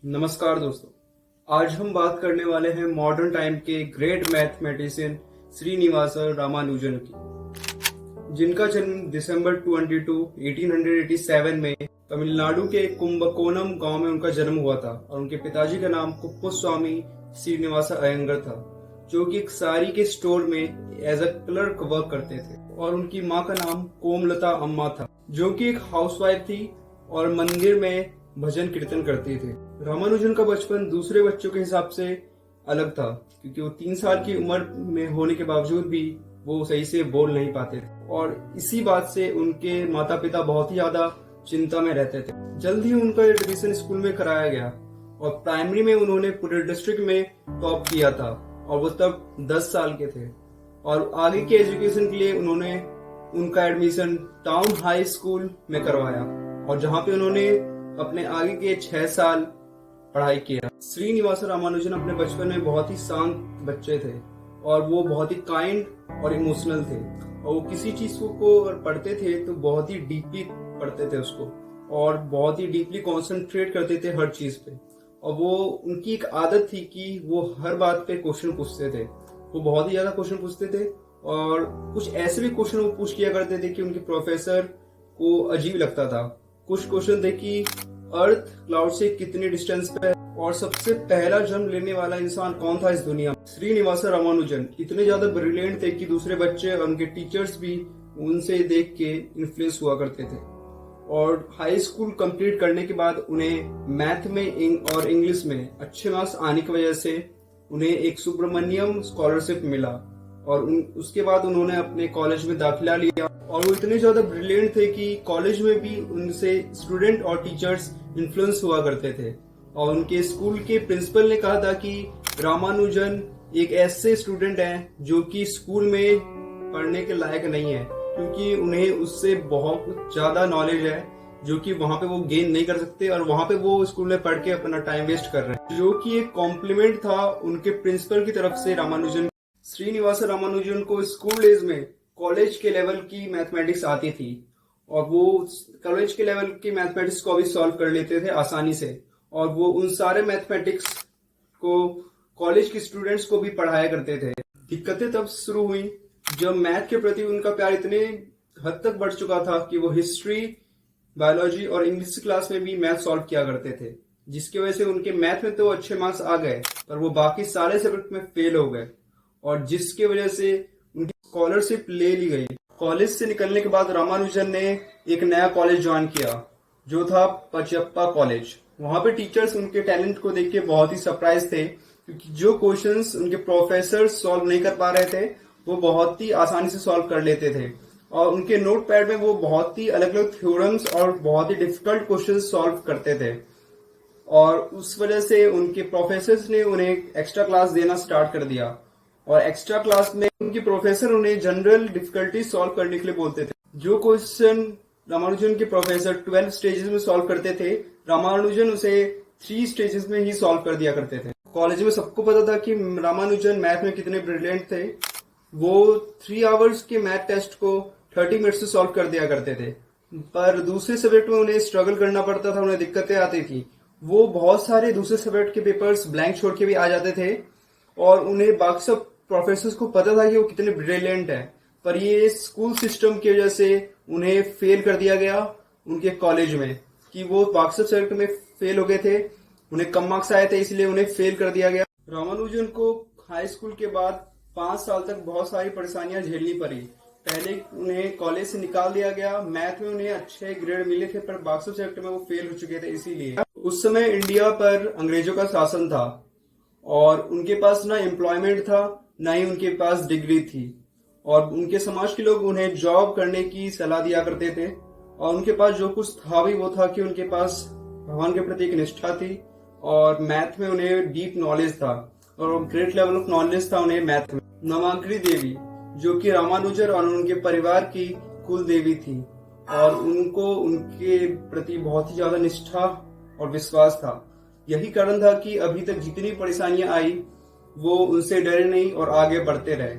नमस्कार दोस्तों। आज हम बात करने वाले हैं मॉडर्न टाइम के ग्रेट मैथमेटिशियन श्रीनिवास रामानुजन की, जिनका जन्म दिसंबर 22, 1887 में तमिलनाडु के कुंभकोणम गांव में उनका जन्म हुआ था और उनके पिताजी का नाम कुप्पुस्वामी श्रीनिवास अयंगर था, जो कि एक साड़ी के स्टोर में एज अ क्लर्क वर्क करते थे। और उनकी माँ का नाम कोमलता अम्मा था, जो कि एक हाउसवाइफ थी और मंदिर में भजन कीर्तन करती थी। रामानुजन का बचपन दूसरे बच्चों के हिसाब से अलग था, क्योंकि वो 3 साल की उम्र में होने के बावजूद भी वो सही से बोल नहीं पाते थे और इसी बात से उनके माता पिता बहुत ही ज्यादा चिंता में रहते थे। जल्द ही उनका एडमिशन स्कूल में कराया गया और प्राइमरी में उन्होंने पूरे डिस्ट्रिक्ट में टॉप किया था और वो तब 10 साल के थे। और आगे के एजुकेशन के लिए उन्होंने उनका एडमिशन टाउन हाई स्कूल में करवाया और जहाँ पे उन्होंने अपने आगे के 6 साल पढ़ाई किया। श्रीनिवास रामानुजन अपने बचपन में बहुत ही शांत बच्चे थे और वो बहुत ही काइंड और इमोशनल थे और वो किसी चीज को अगर पढ़ते थे तो बहुत ही डीपली पढ़ते थे उसको और बहुत ही डीपली कॉन्सेंट्रेट करते थे हर चीज पे। और वो उनकी एक आदत थी कि वो हर बात पे क्वेश्चन पूछते थे। वो बहुत ही ज्यादा क्वेश्चन पूछते थे और कुछ ऐसे भी क्वेश्चन वो पूछ किया करते थे कि उनके प्रोफेसर को अजीब लगता था। कुछ क्वेश्चन थे कि अर्थ क्लाउड से कितने डिस्टेंस पे है और सबसे पहला जन्म लेने वाला इंसान कौन था इस दुनिया में। श्रीनिवास रामानुजन इतने ज्यादा ब्रिलियंट थे कि दूसरे बच्चे और उनके टीचर्स भी उनसे देख के इन्फ्लुएंस हुआ करते थे। और हाई स्कूल कंप्लीट करने के बाद उन्हें मैथ में और इंग्लिश में अच्छे मार्क्स आने की वजह से उन्हें एक सुब्रमण्यम स्कॉलरशिप मिला और उसके बाद उन्होंने अपने कॉलेज में दाखिला लिया। और वो इतने ज्यादा ब्रिलियंट थे कि कॉलेज में भी उनसे स्टूडेंट और टीचर्स इन्फ्लुएंस हुआ करते थे। और उनके स्कूल के प्रिंसिपल ने कहा था कि रामानुजन एक ऐसे स्टूडेंट हैं जो कि स्कूल में पढ़ने के लायक नहीं है, क्योंकि उन्हें उससे बहुत ज्यादा नॉलेज है जो कि वहां पे वो गेन नहीं कर सकते और वहां पे वो स्कूल में पढ़ के अपना टाइम वेस्ट कर रहे हैं, जो कि एक कॉम्प्लीमेंट था उनके प्रिंसिपल की तरफ से रामानुजन। श्रीनिवास रामानुजन को स्कूल डेज में कॉलेज के लेवल की मैथमेटिक्स आती थी और वो कॉलेज के लेवल की मैथमेटिक्स को भी सॉल्व कर लेते थे आसानी से। और वो उन सारे मैथमेटिक्स को कॉलेज के स्टूडेंट्स को भी पढ़ाया करते थे। दिक्कतें तब शुरू हुई जब मैथ के प्रति उनका प्यार इतने हद तक बढ़ चुका था कि वो हिस्ट्री, बायोलॉजी और इंग्लिश क्लास में भी मैथ सॉल्व किया करते थे, जिसकी वजह से उनके मैथ में तो अच्छे मार्क्स आ गए पर वो बाकी सारे सब्जेक्ट में फेल हो गए और जिसकी वजह से उनकी स्कॉलरशिप ले ली गई। कॉलेज से निकलने के बाद रामानुजन ने एक नया कॉलेज ज्वाइन किया जो था पचयप्पा कॉलेज। वहां पे टीचर्स उनके टैलेंट को देख के बहुत ही सरप्राइज थे, क्योंकि जो क्वेश्चंस उनके प्रोफेसर सॉल्व नहीं कर पा रहे थे वो बहुत ही आसानी से सॉल्व कर लेते थे। और उनके नोट पैड में वो बहुत ही अलग अलग थ्योरम्स और बहुत ही डिफिकल्ट क्वेश्चन सॉल्व करते थे और उस वजह से उनके प्रोफेसर्स ने उन्हें एक्स्ट्रा क्लास देना स्टार्ट कर दिया। और एक्स्ट्रा क्लास में उनके प्रोफेसर उन्हें जनरल डिफिकल्टी सॉल्व करने के लिए बोलते थे। जो क्वेश्चन रामानुजन के प्रोफेसर 12 स्टेजेस में सॉल्व करते थे, रामानुजन उसे 3 स्टेजेस में ही सॉल्व कर दिया करते थे। कॉलेज में सबको पता था कि रामानुजन मैथ में कितने ब्रिलियंट थे। वो 3 आवर्स के मैथ टेस्ट को 30 मिनट से सॉल्व कर दिया करते थे, पर दूसरे सब्जेक्ट में उन्हें स्ट्रगल करना पड़ता था, उन्हें दिक्कतें आती थी। वो बहुत सारे दूसरे सब्जेक्ट के पेपर्स ब्लैंक छोड़ के भी आ जाते थे और उन्हें बाकी सब प्रोफेसर्स को पता था कि वो कितने ब्रिलियंट है, पर ये स्कूल सिस्टम की वजह से उन्हें फेल कर दिया गया उनके कॉलेज में, कि वो बाकी सब सब्जेक्ट में फेल हो गए थे, उन्हें कम मार्क्स आए थे इसलिए उन्हें फेल कर दिया गया। रामानुजन को हाई स्कूल के बाद 5 साल तक बहुत सारी परेशानियां झेलनी पड़ी। पहले उन्हें कॉलेज से निकाल दिया गया, मैथ में उन्हें अच्छे ग्रेड मिले थे पर बाकी सब्जेक्ट में वो फेल हो चुके थे। इसीलिए उस समय इंडिया पर अंग्रेजों का शासन था और उनके पास ना एम्प्लॉयमेंट था ना ही उनके पास डिग्री थी और उनके समाज के लोग उन्हें जॉब करने की सलाह दिया करते थे। और उनके पास जो कुछ था भी वो था कि उनके पास भगवान के प्रति एक निष्ठा थी और मैथ में उन्हें डीप नॉलेज था और ग्रेट लेवल ऑफ नॉलेज था उन्हें मैथ में। नवांकरी देवी जो कि रामानुजन और उनके परिवार की कुल देवी थी और उनको उनके प्रति बहुत ही ज्यादा निष्ठा और विश्वास था। यही कारण था कि अभी तक जितनी परेशानियां आई वो उनसे डरे नहीं और आगे बढ़ते रहे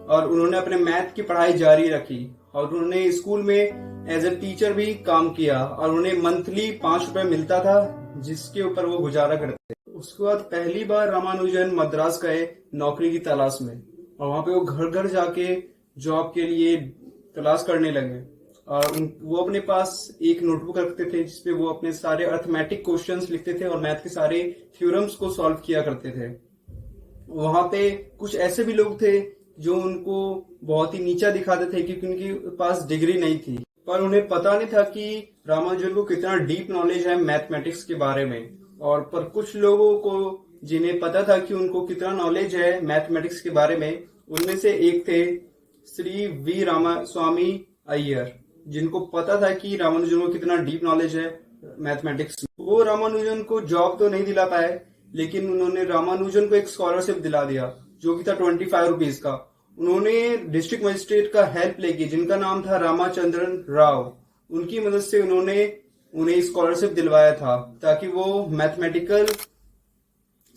और उन्होंने अपने मैथ की पढ़ाई जारी रखी और उन्होंने स्कूल में एज ए टीचर भी काम किया और उन्हें मंथली 5 रुपए मिलता था, जिसके ऊपर वो गुजारा करते थे। उसके बाद पहली बार रामानुजन मद्रास गए नौकरी की तलाश में, और वहां पे वो घर घर जाके जॉब के लिए तलाश करने लगे। और वो अपने पास एक नोटबुक रखते थे जिसपे वो अपने सारे अर्थमेटिक क्वेश्चंस लिखते थे और मैथ के सारे थ्योरम्स को सॉल्व किया करते थे। वहां पे कुछ ऐसे भी लोग थे जो उनको बहुत ही नीचा दिखाते थे क्योंकि उनके पास डिग्री नहीं थी, पर उन्हें पता नहीं था कि रामानुजन को कितना डीप नॉलेज है मैथमेटिक्स के बारे में। और पर कुछ लोगों को जिन्हें पता था कि उनको कितना नॉलेज है मैथमेटिक्स के बारे में, उनमें से एक थे श्री वी रामास्वामी अय्यर, जिनको पता था कि रामानुजन को कितना डीप नॉलेज है मैथमेटिक्स। वो रामानुजन को जॉब तो नहीं दिला पाए, लेकिन उन्होंने रामानुजन को एक स्कॉलरशिप दिला दिया जो कि था 25 रुपीज का। उन्होंने डिस्ट्रिक्ट मजिस्ट्रेट का हेल्प लेके, जिनका नाम था रामाचंद्रन राव, उनकी मदद से उन्होंने उन्हें स्कॉलरशिप दिलवाया था ताकि वो मैथमेटिकल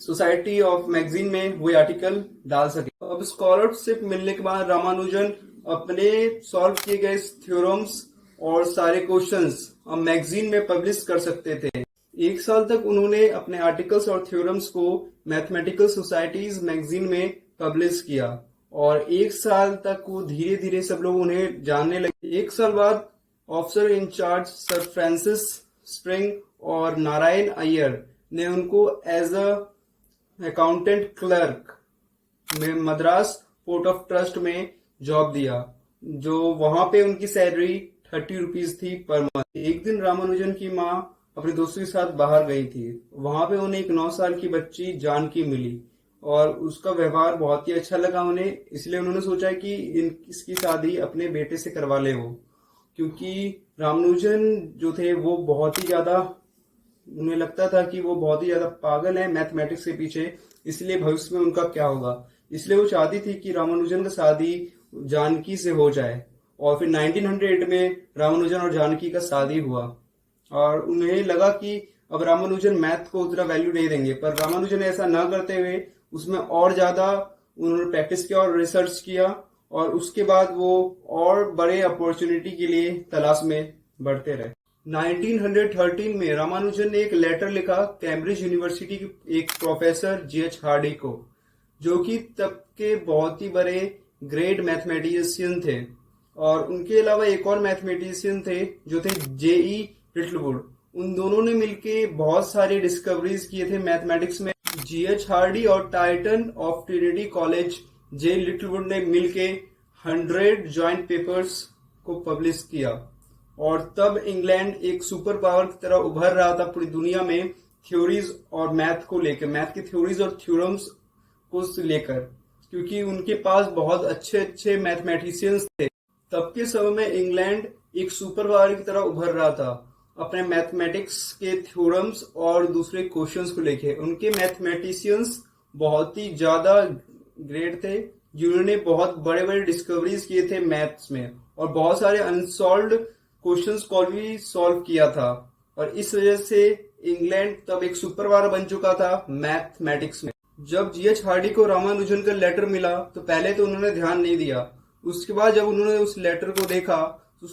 सोसाइटी ऑफ मैगजीन में वो आर्टिकल डाल सके। अब स्कॉलरशिप मिलने के बाद रामानुजन अपने सॉल्व किए गए थ्योरम्स और सारे क्वेश्चंस अब मैगजीन में पब्लिश कर सकते थे। 1 साल तक उन्होंने अपने आर्टिकल्स और थ्योरम्स को मैथमेटिकल सोसाइटीज मैगजीन में पब्लिश किया और 1 साल तक वो धीरे धीरे सब लोग उन्हें जानने लगे। 1 साल बाद officer in-charge sir Francis Spring और नारायण अय्यर ने उनको एज अ अकाउंटेंट क्लर्क में मद्रास पोर्ट ऑफ ट्रस्ट में जॉब दिया, जो वहां पे उनकी सैलरी 30 रुपीज थी पर मंथ। एक दिन रामानुजन की माँ अपने दोस्तों के साथ बाहर गई थी। वहां पे उन्हें एक 9 साल की बच्ची जानकी मिली और उसका व्यवहार बहुत ही अच्छा लगा उन्हें, इसलिए उन्होंने सोचा कि इसकी शादी अपने बेटे से करवा ले वो, क्योंकि रामानुजन जो थे वो बहुत ही ज्यादा, उन्हें लगता था कि वो बहुत ही ज्यादा पागल है मैथमेटिक्स के पीछे, इसलिए भविष्य में उनका क्या होगा। इसलिए वो चाहती थी कि रामानुजन का शादी जानकी से हो जाए। और फिर 1908 में रामानुजन और जानकी का शादी हुआ और उन्हें लगा कि अब रामानुजन मैथ को उतना वैल्यू नहीं देंगे, पर रामानुजन ने ऐसा न करते हुए उसमें और ज्यादा उन्होंने प्रैक्टिस किया और रिसर्च किया और उसके बाद वो और बड़े अपॉर्चुनिटी के लिए तलाश में बढ़ते रहे। 1913 में रामानुजन ने एक लेटर लिखा कैम्ब्रिज यूनिवर्सिटी के एक प्रोफेसर जीएच हार्डी को, जो कि तब के बहुत ही बड़े ग्रेट मैथमेटिशियन थे। और उनके अलावा एक और मैथमेटिशियन थे जो थे जेई लिटलवुड। उन दोनों ने मिलके बहुत सारे डिस्कवरीज किए थे मैथमेटिक्स में। जीएच हार्डी और टाइटन ऑफ ट्रिनिटी कॉलेज जे लिटलवुड ने मिलके 100 जॉइंट पेपर्स को पब्लिश किया और तब इंग्लैंड एक सुपर पावर की तरह उभर रहा था पूरी दुनिया में थ्योरीज और मैथ को लेकर, मैथ की थ्योरीज और थ्योरम्स को लेकर, क्योंकि उनके पास बहुत अच्छे अच्छे मैथमेटिशियंस थे। तब के समय में इंग्लैंड एक सुपर पावर की तरह उभर रहा था अपने मैथमेटिक्स के थ्योरम्स और दूसरे क्वेश्चंस को लेके। उनके मैथमेटिशियंस बहुत ही ज्यादा ग्रेट थे, जिन्होंने बहुत बड़े बड़े डिस्कवरीज किए थे मैथ्स में और बहुत सारे अनसॉल्व्ड क्वेश्चंस को भी सॉल्व किया था। और इस वजह से इंग्लैंड तब एक सुपर पावर बन चुका था मैथमेटिक्स में। जब जीएच हार्डी को रामानुजन का लेटर मिला तो पहले तो उन्होंने ध्यान नहीं दिया। उसके बाद जब उन्होंने उस लेटर को देखा तो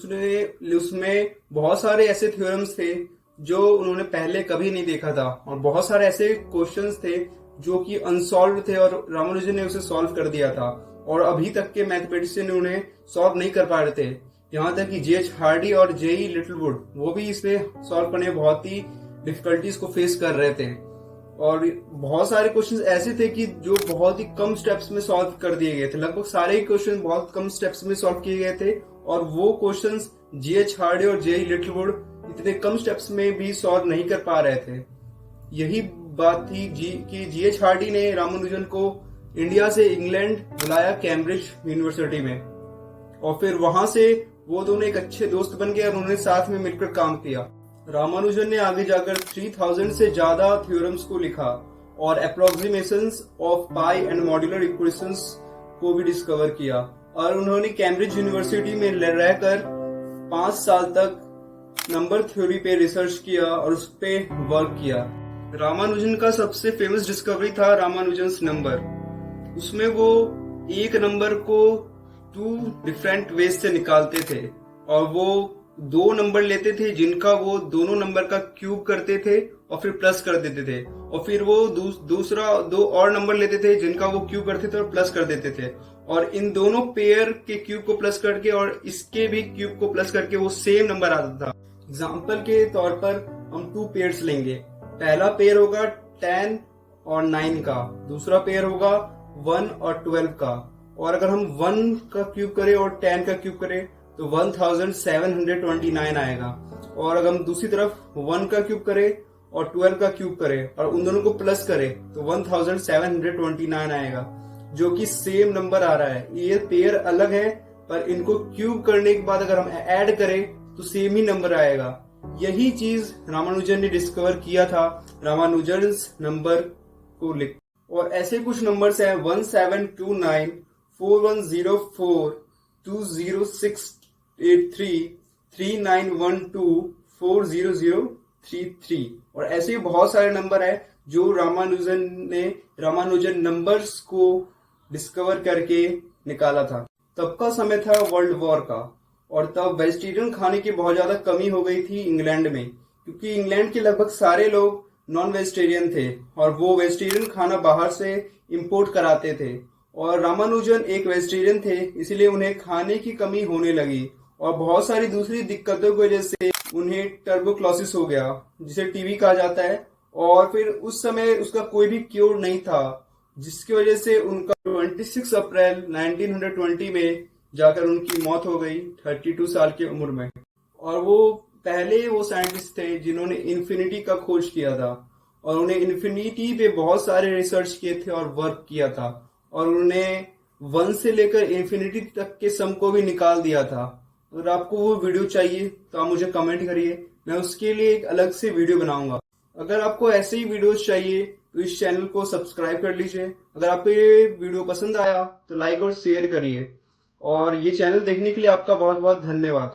उसमें बहुत सारे ऐसे थ्योरम्स थे जो उन्होंने पहले कभी नहीं देखा था और बहुत सारे ऐसे क्वेश्चंस थे जो कि अनसॉल्व थे और रामानुजन ने उसे सॉल्व कर दिया था और अभी तक के मैथमेटिशियन ने उन्हें सॉल्व नहीं कर पा रहे थे। यहाँ तक कि जीएच हार्डी और जेई लिटलवुड वो भी इसे सॉल्व करने में बहुत ही डिफिकल्टीज को फेस कर रहे थे। और बहुत सारे क्वेश्चंस ऐसे थे कि जो बहुत ही कम स्टेप्स में सॉल्व कर दिए गए थे। लगभग सारे क्वेश्चन बहुत कम स्टेप्स में सॉल्व किए गए थे और वो क्वेश्चंस जीएच हार्डी और जेई लिटलवुड इतने कम स्टेप्स में भी सॉल्व नहीं कर पा रहे थे। यही बात थी कि जीएच हार्डी ने रामानुजन को इंडिया से इंग्लैंड बुलाया कैम्ब्रिज यूनिवर्सिटी में और फिर वहां से वो दोनों एक अच्छे दोस्त बन गए और उन्होंने साथ में मिलकर काम किया। रामानुजन ने आगे जाकर 3000 से ज्यादा थ्योरम्स को लिखा और approximations of pi and modular equations को भी डिस्कवर किया और उन्होंने कैम्ब्रिज यूनिवर्सिटी में रहकर 5 साल तक नंबर थ्योरी पे रिसर्च किया और उस पे वर्क किया। रामानुजन का सबसे फेमस डिस्कवरी था रामानुजन्स नंबर। उसमें वो एक नंबर को 2 डिफरेंट वेज से निकालते थे और वो दो नंबर लेते थे जिनका वो दोनों नंबर का क्यूब करते थे और फिर प्लस कर देते थे, और फिर वो दूसरा दो और नंबर लेते थे जिनका वो क्यूब करते थे और प्लस कर देते थे, और इन दोनों पेयर के क्यूब को प्लस करके और इसके भी क्यूब को प्लस करके वो सेम नंबर आता था। एग्जाम्पल के तौर पर हम टू पेयर्स लेंगे। पहला पेयर होगा 10 और 9 का, दूसरा पेयर होगा 1 और 12 का। और अगर हम 1 का क्यूब करें और 10 का क्यूब करें तो 1729 आएगा। और अगर हम दूसरी तरफ 1 का क्यूब करें और 12 का क्यूब करें और उन दोनों को प्लस करें तो 1729 आएगा, जो कि सेम नंबर आ रहा है। ये पेयर अलग है पर इनको क्यूब करने के बाद अगर हम ऐड करें तो सेम ही नंबर आएगा। यही चीज रामानुजन ने डिस्कवर किया था रामानुजन नंबर को लिख। और ऐसे कुछ नंबर्स हैं 1729, 4104, 20683, 3912, 40033, और ऐसे बहुत सारे नंबर है जो रामानुजन नंबर्स को डिस्कवर करके निकाला था। तब का समय था वर्ल्ड वॉर का, और तब वेजिटेरियन खाने की बहुत ज्यादा कमी हो गई थी इंग्लैंड में, क्योंकि इंग्लैंड के लगभग सारे लोग नॉन वेजिटेरियन थे और वो वेजिटेरियन खाना बाहर से इंपोर्ट कराते थे। और रामानुजन एक वेजिटेरियन थे, इसलिए उन्हें खाने की कमी होने लगी और बहुत सारी दूसरी दिक्कतों की वजह से उन्हें टर्बोक्लोसिस हो गया, जिसे टीबी कहा जाता है। और फिर उस समय उसका कोई भी क्योर नहीं था, जिसकी वजह से उनका 26 अप्रैल 1920 में जाकर उनकी मौत हो गई 32 साल की उम्र में। और वो साइंटिस्ट थे जिन्होंने इन्फिनिटी का खोज किया था, और उन्हें इन्फिनिटी पे बहुत सारे रिसर्च किए थे और वर्क किया था, और उन्होंने 1 से लेकर इन्फिनिटी तक के सम को भी निकाल दिया था। अगर आपको वो वीडियो चाहिए तो आप मुझे कमेंट करिए, मैं उसके लिए एक अलग से वीडियो बनाऊंगा। अगर आपको ऐसे ही वीडियोस चाहिए तो इस चैनल को सब्सक्राइब कर लीजिए। अगर आपको ये वीडियो पसंद आया तो लाइक और शेयर करिए, और ये चैनल देखने के लिए आपका बहुत बहुत धन्यवाद।